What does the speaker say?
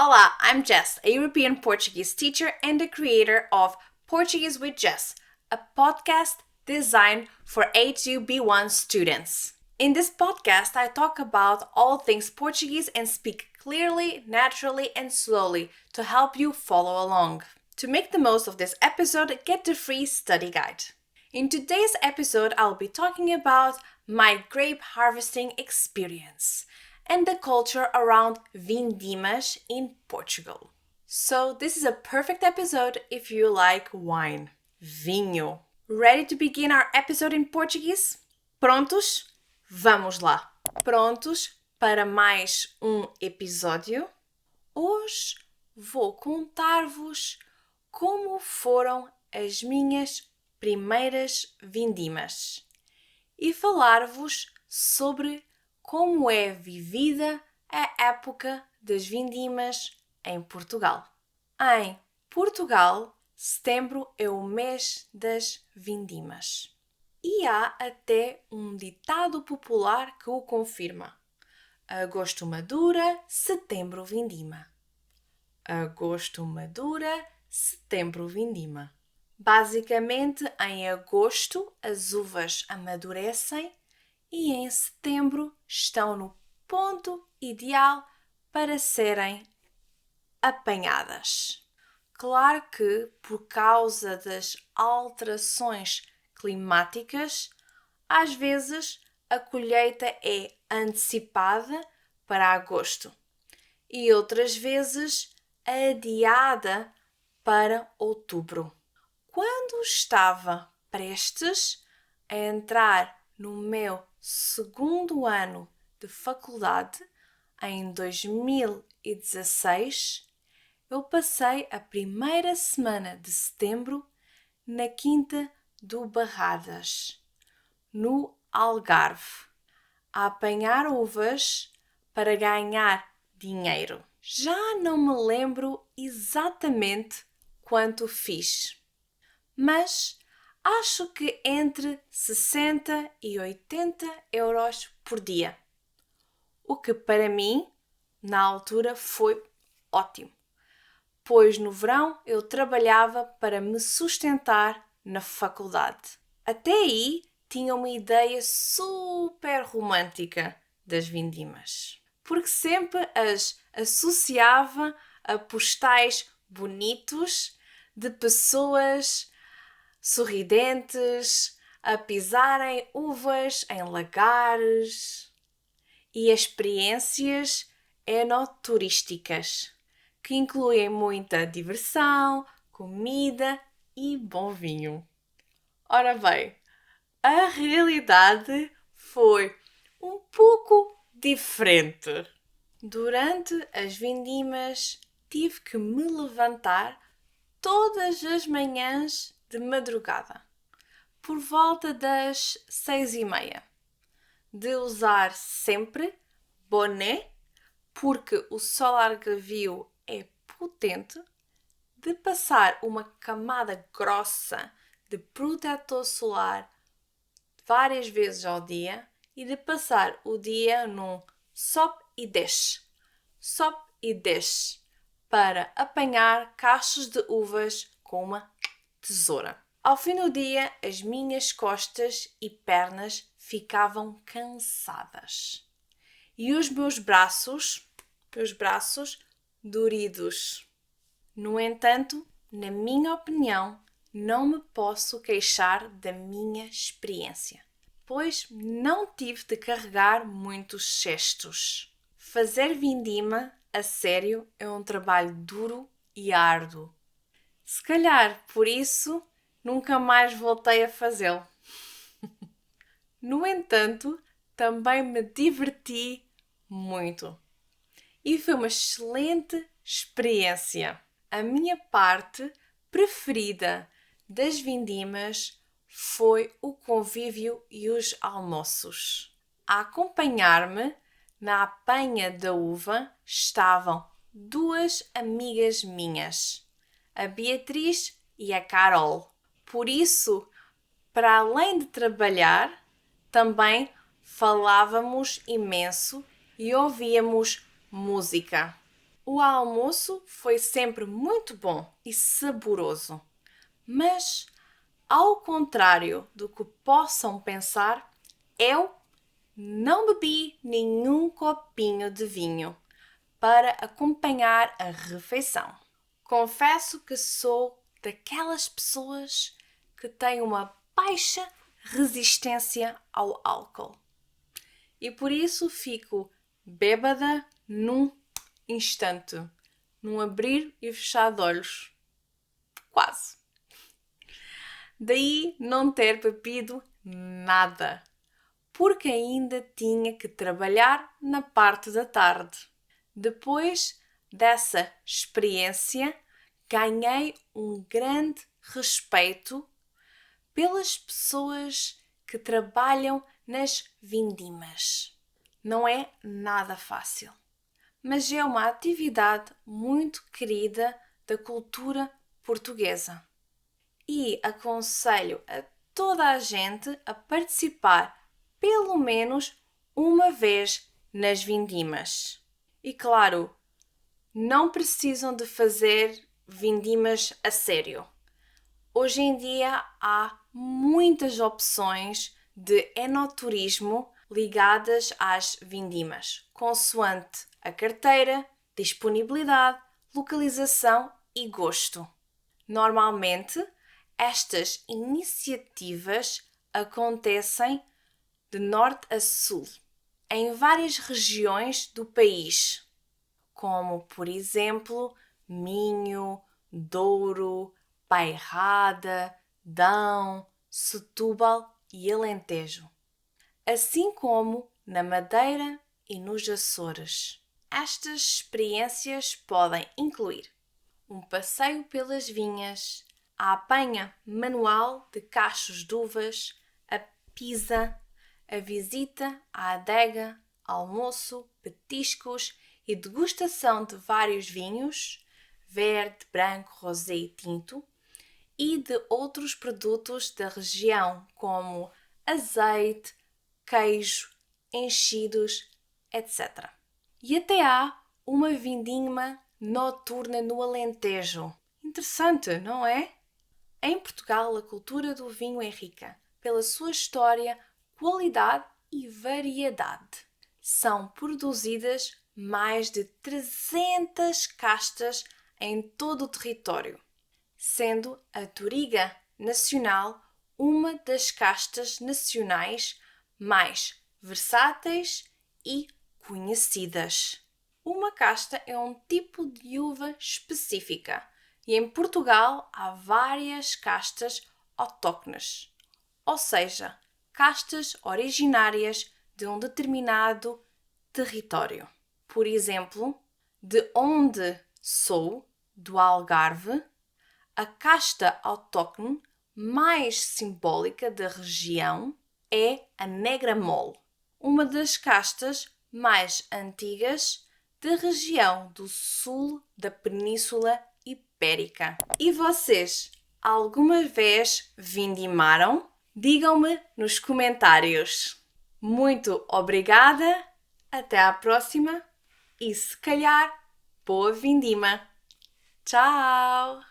Hola, I'm Jess, a European Portuguese teacher and the creator of Portuguese with Jess, a podcast designed for A2B1 students. In this podcast, I talk about all things Portuguese and speak clearly, naturally, and slowly to help you follow along. To make the most of this episode, get the free study guide. In today's episode, I'll be talking about my grape harvesting experience and the culture around vindimas in Portugal. So, this is a perfect episode if you like wine. Vinho. Ready to begin our episode in Portuguese? Prontos? Vamos lá! Prontos para mais um episódio? Hoje vou contar-vos como foram as minhas primeiras vindimas e falar-vos sobre como é vivida a época das vindimas em Portugal. Em Portugal, setembro é o mês das vindimas. E há até um ditado popular que o confirma. Agosto madura, setembro vindima. Agosto madura, setembro vindima. Basicamente, em agosto as uvas amadurecem e em setembro estão no ponto ideal para serem apanhadas. Claro que, por causa das alterações climáticas, às vezes a colheita é antecipada para agosto e outras vezes adiada para outubro. Quando estava prestes a entrar no meu segundo ano de faculdade, em 2016, eu passei a primeira semana de setembro na Quinta do Barradas, no Algarve, a apanhar uvas para ganhar dinheiro. Já não me lembro exatamente quanto fiz, mas acho que entre 60 e 80 euros por dia, o que para mim, na altura, foi ótimo, pois no verão eu trabalhava para me sustentar na faculdade. Até aí tinha uma ideia super romântica das vindimas, porque sempre as associava a postais bonitos de pessoas sorridentes a pisarem uvas em lagares e experiências enoturísticas, que incluem muita diversão, comida e bom vinho. Ora bem, a realidade foi um pouco diferente. Durante as vindimas tive que me levantar todas as manhãs de madrugada, por volta das 6:30, de usar sempre boné, porque o sol algarvio é potente, de passar uma camada grossa de protetor solar várias vezes ao dia e de passar o dia num sobe e desce para apanhar cachos de uvas com uma tesoura. Ao fim do dia, as minhas costas e pernas ficavam cansadas e os meus braços doridos. No entanto, na minha opinião, não me posso queixar da minha experiência, pois não tive de carregar muitos cestos. Fazer vindima a sério é um trabalho duro e árduo. Se calhar, por isso, nunca mais voltei a fazê-lo. No entanto, também me diverti muito. E foi uma excelente experiência. A minha parte preferida das vindimas foi o convívio e os almoços. A acompanhar-me na apanha da uva estavam duas amigas minhas, a Beatriz e a Carol. Por isso, para além de trabalhar, também falávamos imenso e ouvíamos música. O almoço foi sempre muito bom e saboroso, mas, ao contrário do que possam pensar, eu não bebi nenhum copinho de vinho para acompanhar a refeição. Confesso que sou daquelas pessoas que têm uma baixa resistência ao álcool e por isso fico bêbada num instante, num abrir e fechar de olhos. Quase. Daí não ter bebido nada, porque ainda tinha que trabalhar na parte da tarde. Depois dessa experiência, ganhei um grande respeito pelas pessoas que trabalham nas vindimas. Não é nada fácil, mas é uma atividade muito querida da cultura portuguesa. E aconselho a toda a gente a participar pelo menos uma vez nas vindimas. E claro, não precisam de fazer vindimas a sério. Hoje em dia há muitas opções de enoturismo ligadas às vindimas, consoante a carteira, disponibilidade, localização e gosto. Normalmente, estas iniciativas acontecem de norte a sul, em várias regiões do país, como, por exemplo, Minho, Douro, Bairrada, Dão, Setúbal e Alentejo, assim como na Madeira e nos Açores. Estas experiências podem incluir um passeio pelas vinhas, a apanha manual de cachos de uvas, a pisa, a visita à adega, almoço, petiscos e degustação de vários vinhos, verde, branco, rosé e tinto, e de outros produtos da região, como azeite, queijo, enchidos, etc. E até há uma vindima noturna no Alentejo. Interessante, não é? Em Portugal, a cultura do vinho é rica pela sua história, qualidade e variedade. São produzidas mais de 300 castas em todo o território, sendo a Touriga Nacional uma das castas nacionais mais versáteis e conhecidas. Uma casta é um tipo de uva específica e em Portugal há várias castas autóctones, ou seja, castas originárias de um determinado território. Por exemplo, de onde sou, do Algarve, a casta autóctone mais simbólica da região é a Negra Mole, uma das castas mais antigas da região do sul da Península Ibérica. E vocês, alguma vez vindimaram? Digam-me nos comentários. Muito obrigada, até à próxima e se calhar, boa vindima! Tchau!